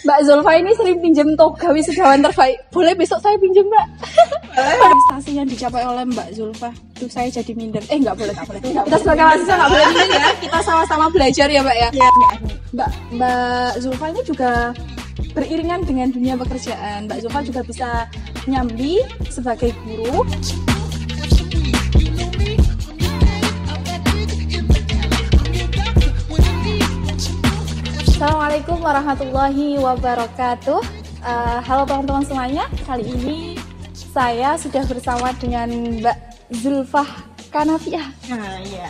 Mbak Zulfa ini sering pinjam toga wisudawan terbaik. Boleh besok saya pinjam, Mbak? Prestasi yang dicapai oleh Mbak Zulfa. Tuh saya jadi minder. Nggak boleh. Kita sebagai mahasiswa nggak boleh minder ya. Kita sama-sama belajar ya, Mbak ya. Mbak Zulfa ini juga beriringan dengan dunia pekerjaan. Mbak Zulfa juga bisa nyambi sebagai guru. Assalamualaikum warahmatullahi wabarakatuh. Halo teman-teman semuanya. Kali ini saya sudah bersama dengan Mbak Zulfa Kanafiah.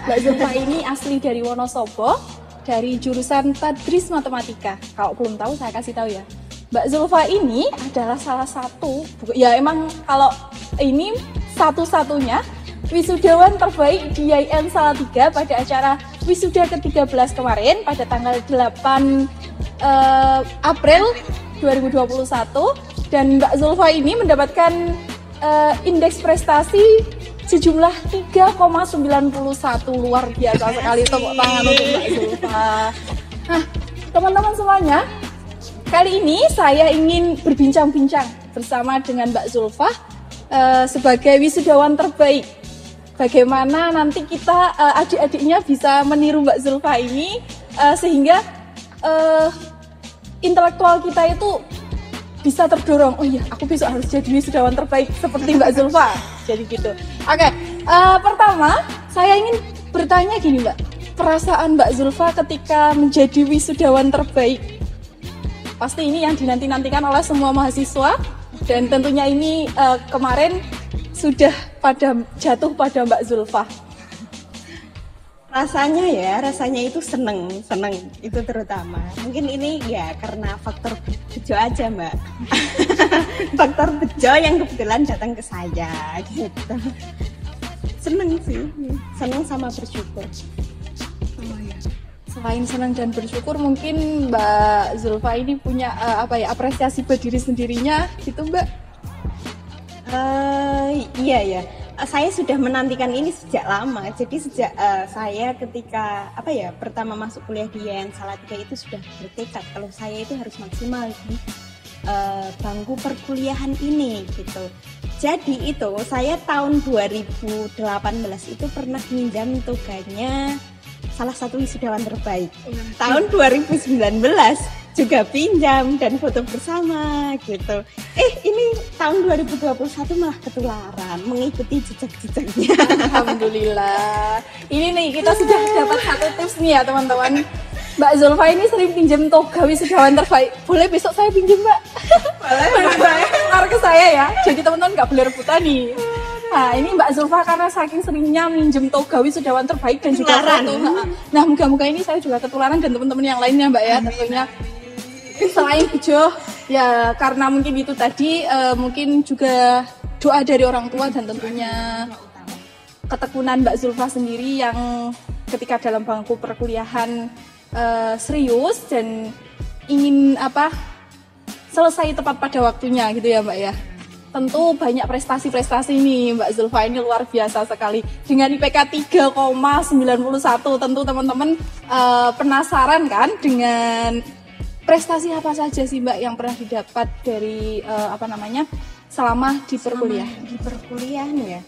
Mbak Zulfa ini asli dari Wonosobo, dari jurusan Tadris Matematika. Kalau belum tahu saya kasih tahu ya. Mbak Zulfa ini adalah salah satu, ya emang kalau ini satu-satunya wisudawan terbaik di IAIN Salatiga pada acara wisuda ke-13 kemarin pada tanggal 8 April 2021, dan Mbak Zulfa ini mendapatkan indeks prestasi sejumlah 3,91. Luar biasa sekali, tepuk tangan untuk Mbak Zulfa. Nah, teman-teman semuanya, kali ini saya ingin berbincang-bincang bersama dengan Mbak Zulfa sebagai wisudawan terbaik. Bagaimana nanti kita adik-adiknya bisa meniru Mbak Zulfa ini sehingga intelektual kita itu bisa terdorong. Oh iya, aku besok harus jadi wisudawan terbaik seperti Mbak Zulfa. Jadi gitu. Oke, pertama saya ingin bertanya gini, Mbak. Perasaan Mbak Zulfa ketika menjadi wisudawan terbaik. Pasti ini yang dinanti-nantikan oleh semua mahasiswa, dan tentunya ini kemarin sudah jatuh pada Mbak Zulfa. Rasanya itu seneng itu terutama. Mungkin ini ya karena faktor bejo aja, Mbak. Faktor bejo yang kebetulan datang ke saya gitu. Seneng sih, seneng sama bersyukur. Oh ya. Selain senang dan bersyukur, mungkin Mbak Zulfa ini punya apresiasi buat diri sendirinya gitu, Mbak? Iya ya. Saya sudah menantikan ini sejak lama. Jadi sejak saya ketika pertama masuk kuliah di IAIN Salatiga itu sudah bertekad kalau saya itu harus maksimal di bangku perkuliahan ini gitu. Jadi itu saya tahun 2018 itu pernah minjam toganya salah satu wisudawan terbaik. Tahun 2019 juga pinjam dan foto bersama gitu. Ini tahun 2021 malah ketularan mengikuti jejak-jejaknya. Alhamdulillah. Ini nih kita sudah dapat satu tips nih ya teman-teman. Mbak Zulfa ini sering pinjam toga wisudawan terbaik. Boleh besok saya pinjam, Mbak? Boleh. Ntar ke saya ya. Jadi teman-teman nggak boleh rebutan nih. Nah, ini Mbak Zulfa karena saking seringnya minjem toga wisudawan terbaik dan juga foto. Nah, moga-moga ini saya juga ketularan dan teman-teman yang lainnya, Mbak ya, tentunya. Selain bejo, ya karena mungkin itu tadi, mungkin juga doa dari orang tua dan tentunya ketekunan Mbak Zulfa sendiri yang ketika dalam bangku perkuliahan serius dan ingin selesai tepat pada waktunya gitu ya, Mbak ya. Tentu banyak prestasi-prestasi ini Mbak Zulfa ini luar biasa sekali. Dengan IPK 3,91 tentu teman-teman penasaran kan dengan prestasi apa saja sih, Mbak, yang pernah didapat dari selama di perkuliahan? Di perkuliahan ya.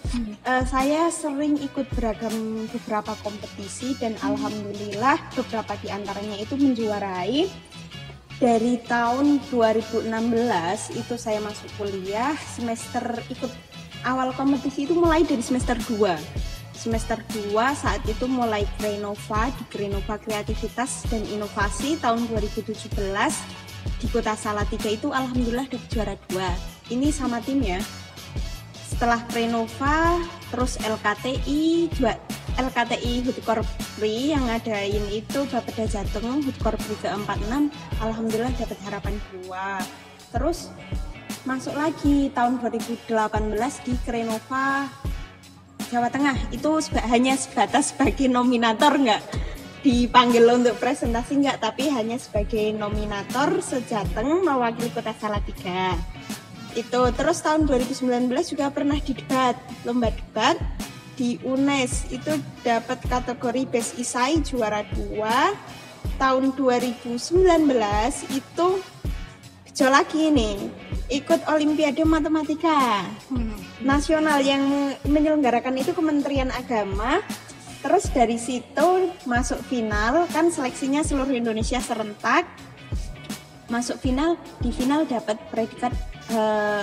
Saya sering ikut beberapa kompetisi dan alhamdulillah beberapa di antaranya itu menjuarai. Dari tahun 2016 itu saya masuk kuliah, ikut awal kompetisi itu mulai dari semester 2. Semester 2 saat itu mulai Krenova, di Krenova Kreativitas dan Inovasi tahun 2017 di Kota Salatiga itu alhamdulillah dapat juara 2. Ini sama tim ya. Setelah Krenova, terus LKTI HUT Korpri yang ngadain itu Bapeda Jateng HUT Korpri ke-46, alhamdulillah dapat harapan 2. Terus masuk lagi tahun 2018 di Krenova Jawa Tengah, itu hanya sebatas sebagai nominator, nggak dipanggil untuk presentasi nggak, tapi hanya sebagai nominator sejateng mewakili Kota Salatiga. Itu terus tahun 2019 juga pernah di lomba debat di UNES, itu dapat kategori Best Isai juara 2. Tahun 2019 itu hijau lagi nih, ikut Olimpiade Matematika Nasional yang menyelenggarakan itu Kementerian Agama. Terus dari situ masuk final, kan seleksinya seluruh Indonesia serentak. Masuk final, di final dapat predikat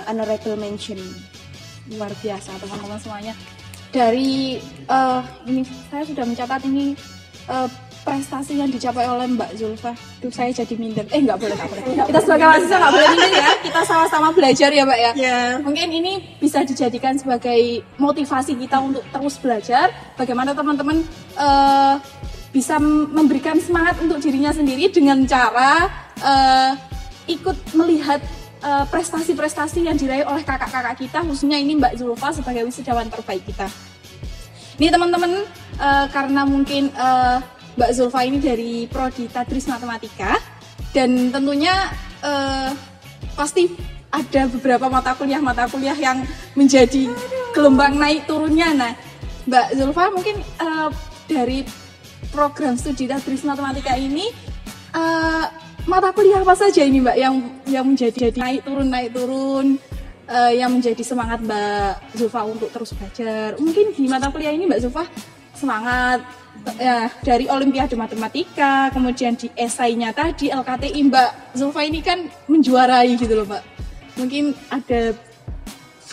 honorable mention. Luar biasa teman-teman semuanya. Dari ini saya sudah mencatat ini prestasi yang dicapai oleh Mbak Zulfa. Itu saya jadi minder. Nggak boleh. Kita sebagai mahasiswa nggak boleh minder ya. Kita sama-sama belajar ya Mbak ya. Yeah. Mungkin ini bisa dijadikan sebagai motivasi kita untuk terus belajar. Bagaimana teman-teman bisa memberikan semangat untuk dirinya sendiri dengan cara ikut melihat prestasi-prestasi yang diraih oleh kakak-kakak kita, khususnya ini Mbak Zulfa sebagai wisudawan terbaik kita. Ini teman-teman, karena mungkin Mbak Zulfa ini dari Prodi Tadris Matematika, dan tentunya pasti ada beberapa mata kuliah yang menjadi gelombang naik turunnya. Nah, Mbak Zulfa mungkin dari program studi Tadris Matematika ini mata kuliah apa saja ini Mbak yang menjadi naik turun yang menjadi semangat Mbak Zulfa untuk terus belajar? Mungkin di mata kuliah ini Mbak Zulfa semangat ya, dari Olimpiade Matematika, kemudian di esainya tadi LKTI Mbak Zulfa ini kan menjuarai gitu loh Mbak. Mungkin ada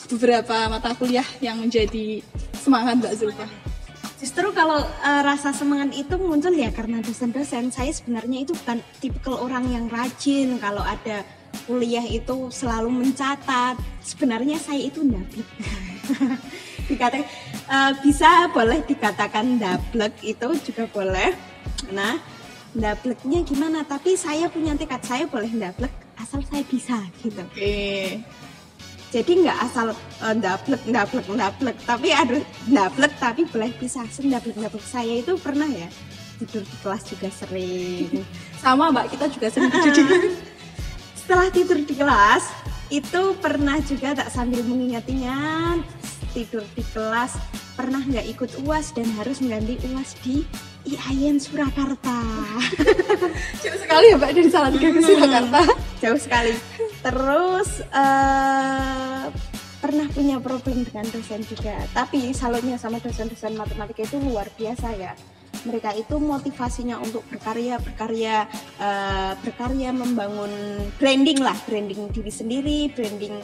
beberapa mata kuliah yang menjadi semangat Mbak Zulfa. Justru kalau rasa semangat itu muncul ya karena dosen-dosen. Saya sebenarnya itu bukan tipikal orang yang rajin. Kalau ada kuliah itu selalu mencatat. Sebenarnya saya itu ndablek. Dikatakan bisa boleh dikatakan ndablek, itu juga boleh. Nah, ndableknya gimana? Tapi saya punya tekad, saya boleh ndablek asal saya bisa gitu. Oke. Jadi nggak asal ndablek, tapi ada ndablek tapi boleh bisa. Ndablek saya itu pernah ya tidur di kelas juga sering. Sama Mbak, kita juga sering tidur. Setelah tidur di kelas itu pernah juga tak sambil mengingatinya, tidur di kelas pernah nggak ikut UAS dan harus mengganti UAS di IAIN Surakarta. Jauh sekali ya Mbak dari Salatiga ke Surakarta. Jauh sekali. Terus pernah punya problem dengan dosen juga. Tapi salutnya sama dosen-dosen matematika itu luar biasa ya. Mereka itu motivasinya untuk berkarya, membangun branding diri sendiri, branding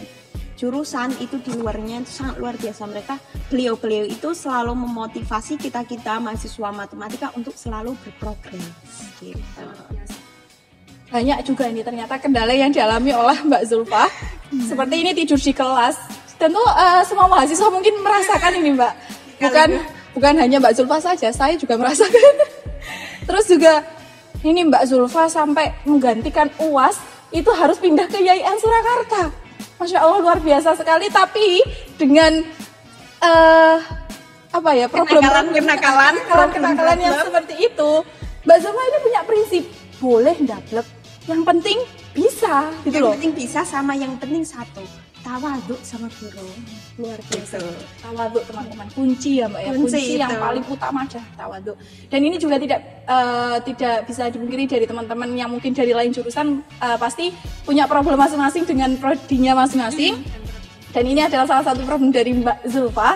jurusan itu di luarnya itu sangat luar biasa. Beliau itu selalu memotivasi kita mahasiswa matematika untuk selalu berprogres gitu. Banyak juga ini ternyata kendala yang dialami oleh Mbak Zulfa. Seperti ini tidur di kelas. Tentu semua mahasiswa mungkin merasakan ini Mbak. Bukan hanya Mbak Zulfa saja, saya juga merasakan. Terus juga ini Mbak Zulfa sampai menggantikan UAS itu harus pindah ke IAIN Surakarta. Masya Allah luar biasa sekali, tapi dengan kenakalan yang seperti itu, Mbak Zulfa ini punya prinsip boleh ndablek, yang penting bisa gitu loh. Yang penting bisa, sama yang penting satu, tawaduk sama guru. Luar biasa. Tawaduk teman-teman, kunci ya Mbak ya. Kunci yang paling utama adalah tawaduk. Dan ini juga tidak bisa dipungkiri dari teman-teman yang mungkin dari lain jurusan pasti punya problem masing-masing dengan prodinya masing-masing. Dan ini adalah salah satu problem dari Mbak Zulfa.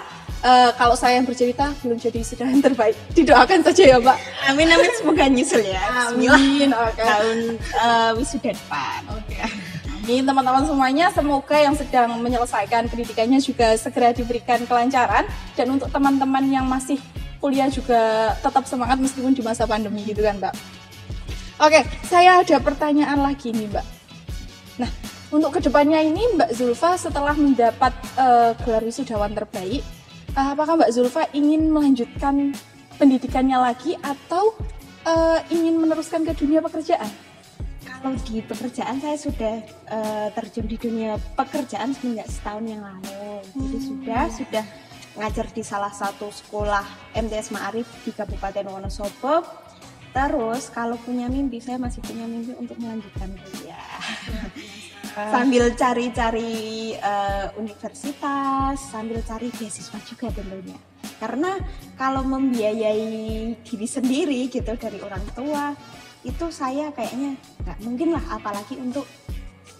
Kalau saya yang bercerita belum jadi wisudawan terbaik, didoakan saja ya Mbak. Amin, semoga nyusul ya. Amin. Okay. Tahun wisuda depan. Oke. Amin teman-teman semuanya, semoga yang sedang menyelesaikan pendidikannya juga segera diberikan kelancaran, dan untuk teman-teman yang masih kuliah juga tetap semangat meskipun di masa pandemi gitu kan Mbak. Oke, saya ada pertanyaan lagi nih Mbak. Nah, untuk kedepannya ini Mbak Zulfa setelah mendapat gelar wisudawan terbaik, apakah Mbak Zulfa ingin melanjutkan pendidikannya lagi atau ingin meneruskan ke dunia pekerjaan? Kalau di pekerjaan saya sudah terjun di dunia pekerjaan semenjak setahun yang lalu. Jadi sudah ngajar di salah satu sekolah MTS Ma'arif di Kabupaten Wonosobo. Terus kalau punya mimpi, saya masih punya mimpi untuk melanjutkan kuliah. Sambil cari-cari universitas, sambil cari beasiswa juga tentunya. Karena kalau membiayai diri sendiri gitu dari orang tua, itu saya kayaknya nggak mungkin lah, apalagi untuk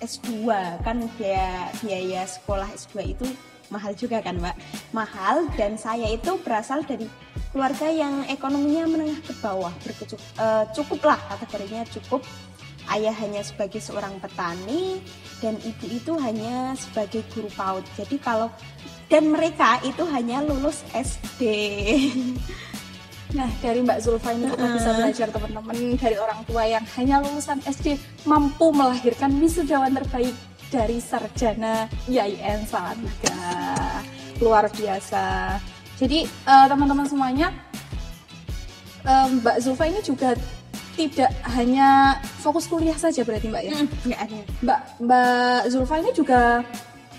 S2 kan biaya sekolah S2 itu mahal juga kan Mbak, mahal. Dan saya itu berasal dari keluarga yang ekonominya menengah ke bawah, cukup lah kategorinya cukup. Ayah hanya sebagai seorang petani dan ibu itu hanya sebagai guru PAUD. Jadi dan mereka itu hanya lulus SD. Nah, dari Mbak Zulfa ini kita bisa belajar teman-teman, dari orang tua yang hanya lulusan SD mampu melahirkan wisudawan terbaik dari sarjana IAIN Salatiga. Luar biasa. Jadi teman-teman semuanya, Mbak Zulfa ini juga tidak hanya fokus kuliah saja berarti Mbak ya? Nggak ada. Mbak Zulfa ini juga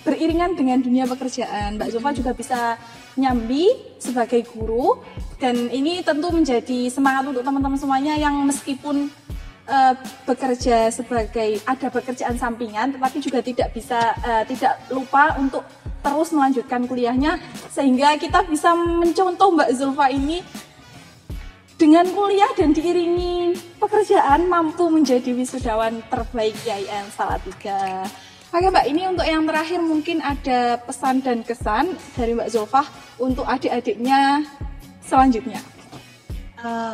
beriringan dengan dunia pekerjaan. Mbak Zulfa juga bisa nyambi sebagai guru, dan ini tentu menjadi semangat untuk teman-teman semuanya yang meskipun bekerja sebagai ada pekerjaan sampingan, tetapi juga tidak lupa untuk terus melanjutkan kuliahnya, sehingga kita bisa mencontoh Mbak Zulfa ini dengan kuliah dan diiringi pekerjaan mampu menjadi wisudawan terbaik IAIN Salatiga. Oke Mbak, ini untuk yang terakhir mungkin ada pesan dan kesan dari Mbak Zulfa untuk adik-adiknya selanjutnya.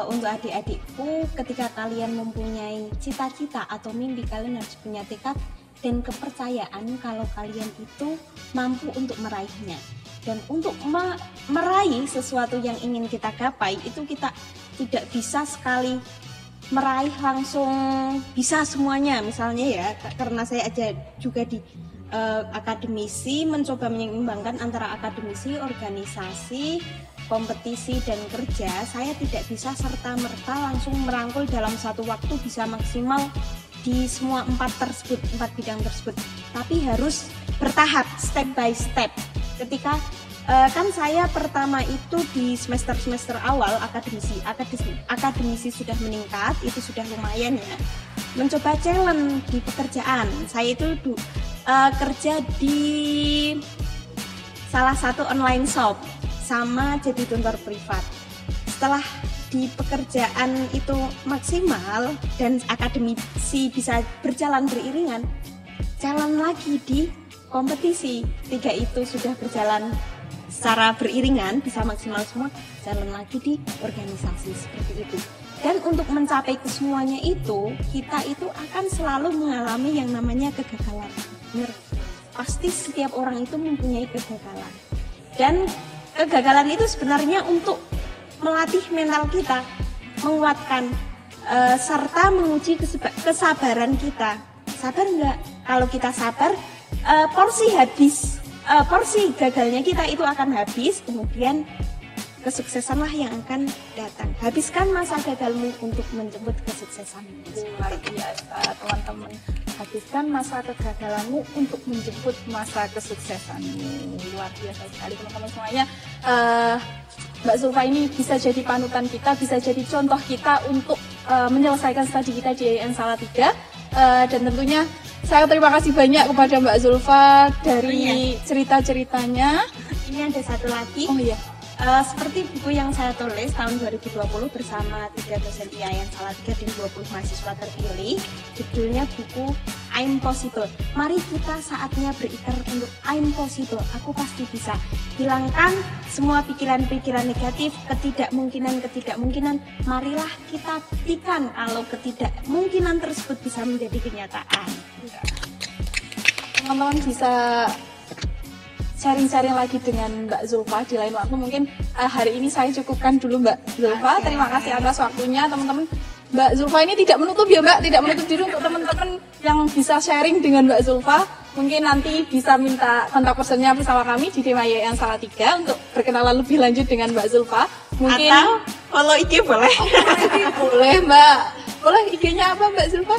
Untuk adik-adikku, ketika kalian mempunyai cita-cita atau mimpi, kalian harus punya tekad dan kepercayaan kalau kalian itu mampu untuk meraihnya. Dan untuk meraih sesuatu yang ingin kita gapai, itu kita tidak bisa sekali meraih langsung bisa semuanya. Misalnya ya, karena saya aja juga di akademisi, mencoba menyeimbangkan antara akademisi, organisasi, kompetisi, dan kerja. Saya tidak bisa serta-merta langsung merangkul dalam satu waktu bisa maksimal di semua empat bidang tersebut, tapi harus bertahap, step by step. Ketika kan saya pertama itu di semester awal akademisi sudah meningkat, itu sudah lumayan ya. Mencoba challenge di pekerjaan, saya itu kerja di salah satu online shop sama jadi tutor privat. Setelah di pekerjaan itu maksimal dan akademisi bisa berjalan beriringan, jalan lagi di kompetisi. 3 itu sudah berjalan secara beriringan, bisa maksimal semua, jalan lagi di organisasi seperti itu. Dan untuk mencapai kesemuanya itu, kita itu akan selalu mengalami yang namanya kegagalan. Benar, pasti setiap orang itu mempunyai kegagalan. Dan kegagalan itu sebenarnya untuk melatih mental kita, menguatkan, serta menguji kesabaran kita. Sabar nggak? Kalau kita sabar, porsi gagalnya kita itu akan habis, kemudian kesuksesanlah yang akan datang. Habiskan masa gagalmu untuk menjemput kesuksesan. Luar biasa teman-teman, habiskan masa kegagalanmu untuk menjemput masa kesuksesanmu. Luar biasa sekali teman-teman semuanya. Mbak Zulfa ini bisa jadi panutan kita, bisa jadi contoh kita untuk menyelesaikan studi kita di IAIN Salatiga. Dan tentunya saya terima kasih banyak kepada Mbak Zulfa dari cerita-ceritanya. Ini ada satu lagi. Oh iya. Seperti buku yang saya tulis tahun 2020 bersama 3 dosen IAIN Salatiga dan 20 mahasiswa terpilih, judulnya buku I'm Possible. Mari kita saatnya berikhtiar untuk I'm Possible. Aku pasti bisa. Hilangkan semua pikiran-pikiran negatif, ketidakmungkinan. Marilah kita buktikan kalau ketidakmungkinan tersebut bisa menjadi kenyataan. Teman-teman bisa sharing-sharing lagi dengan Mbak Zulfa di lain waktu. Mungkin hari ini saya cukupkan dulu Mbak Zulfa. Terima kasih atas waktunya teman-teman. Mbak Zulfa ini tidak menutup ya Mbak, tidak menutup diri untuk teman-teman yang bisa sharing dengan Mbak Zulfa. Mungkin nanti bisa minta kontak personnya bersama kami di DEMA IAIN Salatiga untuk berkenalan lebih lanjut dengan Mbak Zulfa. Mungkin atau follow IG boleh. Boleh Mbak. Boleh, IG-nya apa Mbak Zulfa?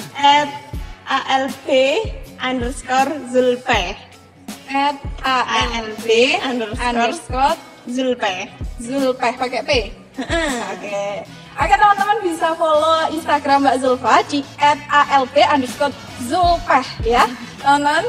@ALB_Zulpe. @ALB_Zulpe. Zulpe pakai P. Oke. Oke teman-teman bisa follow Instagram Mbak Zulfa di @ALB_Zulpe ya. Teman-teman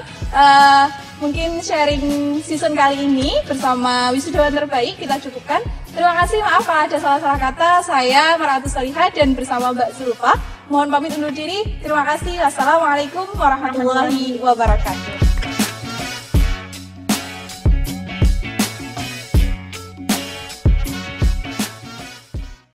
mungkin sharing season kali ini bersama wisudawan terbaik kita cukupkan. Terima kasih, maaf kalau ada salah-salah kata. Saya Maratu Salihah dan bersama Mbak Zulfa mohon pamit undur diri. Terima kasih. Wassalamualaikum warahmatullahi wabarakatuh.